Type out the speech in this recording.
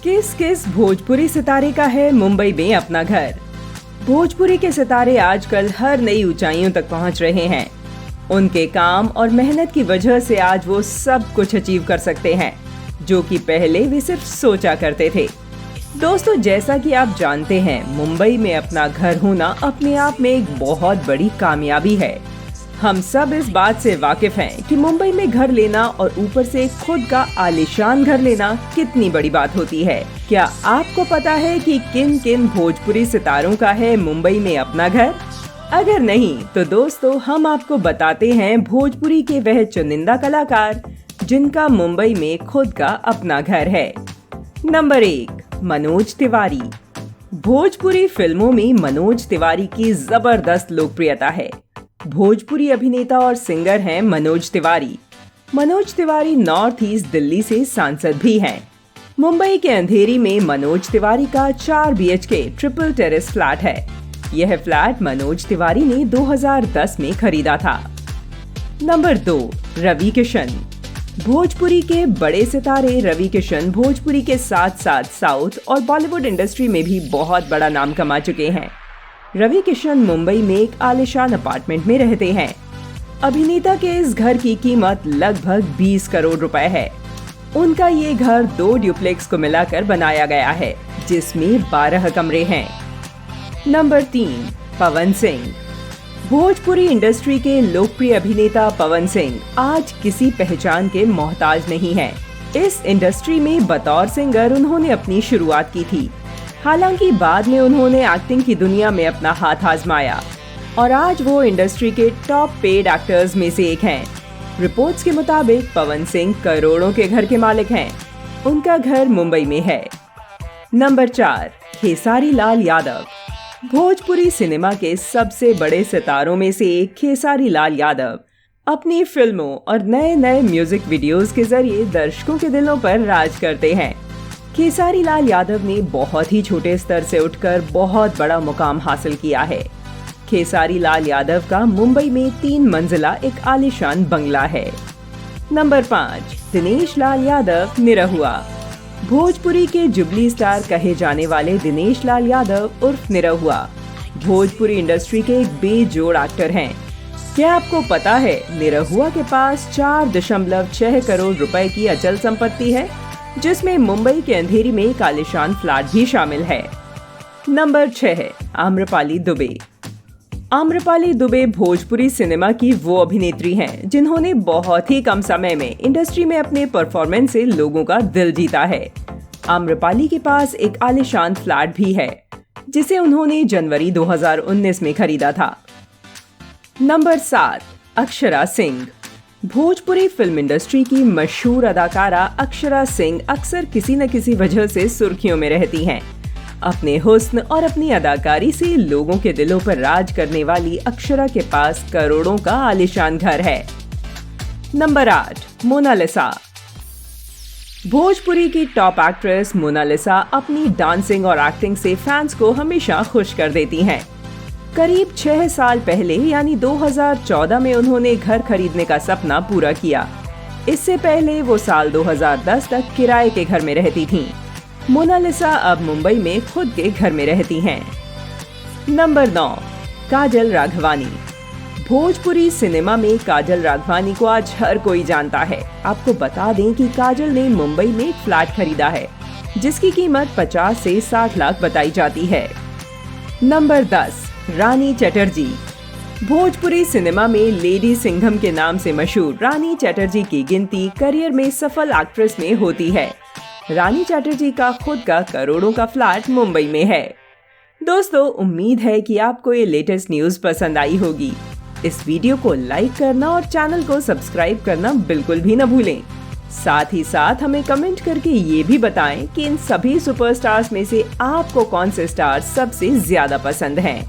किस किस भोजपुरी सितारे का है मुंबई में अपना घर। भोजपुरी के सितारे आजकल हर नई ऊंचाइयों तक पहुंच रहे हैं। उनके काम और मेहनत की वजह से आज वो सब कुछ अचीव कर सकते हैं जो कि पहले वे सिर्फ सोचा करते थे। दोस्तों, जैसा कि आप जानते हैं, मुंबई में अपना घर होना अपने आप में एक बहुत बड़ी कामयाबी है। हम सब इस बात से वाकिफ हैं कि मुंबई में घर लेना और ऊपर से खुद का आलीशान घर लेना कितनी बड़ी बात होती है। क्या आपको पता है कि किन किन भोजपुरी सितारों का है मुंबई में अपना घर? अगर नहीं तो दोस्तों, हम आपको बताते हैं भोजपुरी के वह चुनिंदा कलाकार जिनका मुंबई में खुद का अपना घर है। नंबर 1, मनोज तिवारी। भोजपुरी फिल्मों में मनोज तिवारी की जबरदस्त लोकप्रियता है। भोजपुरी अभिनेता और सिंगर हैं मनोज तिवारी। मनोज तिवारी नॉर्थ ईस्ट दिल्ली से सांसद भी हैं। मुंबई के अंधेरी में मनोज तिवारी का 4 BHK ट्रिपल टेरेस फ्लैट है। यह फ्लैट मनोज तिवारी ने 2010 में खरीदा था। नंबर 2, रवि किशन। भोजपुरी के बड़े सितारे रवि किशन भोजपुरी के साथ साथ साउथ और बॉलीवुड इंडस्ट्री में भी बहुत बड़ा नाम कमा चुके हैं। रवि किशन मुंबई में एक आलीशान अपार्टमेंट में रहते हैं। अभिनेता के इस घर की कीमत लगभग 20 करोड़ रुपए है। उनका ये घर 2 ड्यूप्लेक्स को मिलाकर बनाया गया है, जिसमें 12 कमरे हैं। नंबर 3, पवन सिंह। भोजपुरी इंडस्ट्री के लोकप्रिय अभिनेता पवन सिंह आज किसी पहचान के मोहताज नहीं है। इस इंडस्ट्री में बतौर सिंगर उन्होंने अपनी शुरुआत की थी। हालांकि बाद में उन्होंने एक्टिंग की दुनिया में अपना हाथ आजमाया और आज वो इंडस्ट्री के टॉप पेड एक्टर्स में से एक हैं। रिपोर्ट्स के मुताबिक पवन सिंह करोड़ों के घर के मालिक हैं। उनका घर मुंबई में है। नंबर 4, खेसारी लाल यादव। भोजपुरी सिनेमा के सबसे बड़े सितारों में से एक खेसारी लाल यादव अपनी फिल्मों और नए नए म्यूजिक वीडियोस के जरिए दर्शकों के दिलों पर राज करते हैं। खेसारी लाल यादव ने बहुत ही छोटे स्तर से उठकर बहुत बड़ा मुकाम हासिल किया है। खेसारी लाल यादव का मुंबई में 3 मंजिला एक आलीशान बंगला है। नंबर 5, दिनेश लाल यादव निरहुआ। भोजपुरी के जुबली स्टार कहे जाने वाले दिनेश लाल यादव उर्फ निरहुआ भोजपुरी इंडस्ट्री के एक बेजोड़ एक्टर हैं। क्या आपको पता है, निरहुआ के पास 4.6 करोड़ रुपए की अचल संपत्ति है, जिसमें मुंबई के अंधेरी में एक आलीशान फ्लैट भी शामिल है। नंबर 6, आम्रपाली दुबे। आम्रपाली दुबे भोजपुरी सिनेमा की वो अभिनेत्री हैं जिन्होंने बहुत ही कम समय में इंडस्ट्री में अपने परफॉर्मेंस से लोगों का दिल जीता है। आम्रपाली के पास एक आलीशान फ्लैट भी है, जिसे उन्होंने जनवरी 2019 में खरीदा था। Number 7, Akshara Singh. Bhojpuri film industry की मशहूर अदाकारा अक्षरा सिंह अक्सर किसी न किसी वजह से सुर्खियों में रहती हैं। अपने हुस्न और अपनी अदाकारी से लोगों के दिलों पर राज करने वाली अक्षरा के पास करोड़ों का आलीशान घर है। Number 8, Mona Lisa. भोजपुरी की टॉप एक्ट्रेस मोनालिसा अपनी डांसिंग और एक्टिंग से फैंस को हमेशा खुश कर देती हैं। करीब 6 साल पहले यानी 2014 में उन्होंने घर खरीदने का सपना पूरा किया। इससे पहले वो साल 2010 तक किराए के घर में रहती थीं। मोनालिसा अब मुंबई में खुद के घर में रहती हैं। नंबर 9, काजल राघवानी। भोजपुरी सिनेमा में काजल राघवानी को आज हर कोई जानता है। आपको बता दें कि काजल ने मुंबई में एक फ्लैट खरीदा है, जिसकी कीमत 50 से 60 लाख बताई जाती है। नंबर 10, रानी चटर्जी। भोजपुरी सिनेमा में लेडी सिंघम के नाम से मशहूर रानी चटर्जी की गिनती करियर में सफल एक्ट्रेस में होती है। रानी चटर्जी का खुद का करोड़ों का फ्लैट मुंबई में है। दोस्तों, उम्मीद है कि आपको ये लेटेस्ट न्यूज़ पसंद आई होगी। इस वीडियो को लाइक करना और चैनल को सब्सक्राइब करना बिल्कुल भी न भूलें। साथ ही साथ हमें कमेंट करके ये भी बताएं कि इन सभी सुपरस्टार्स में से आपको कौन से स्टार सबसे ज्यादा पसंद हैं।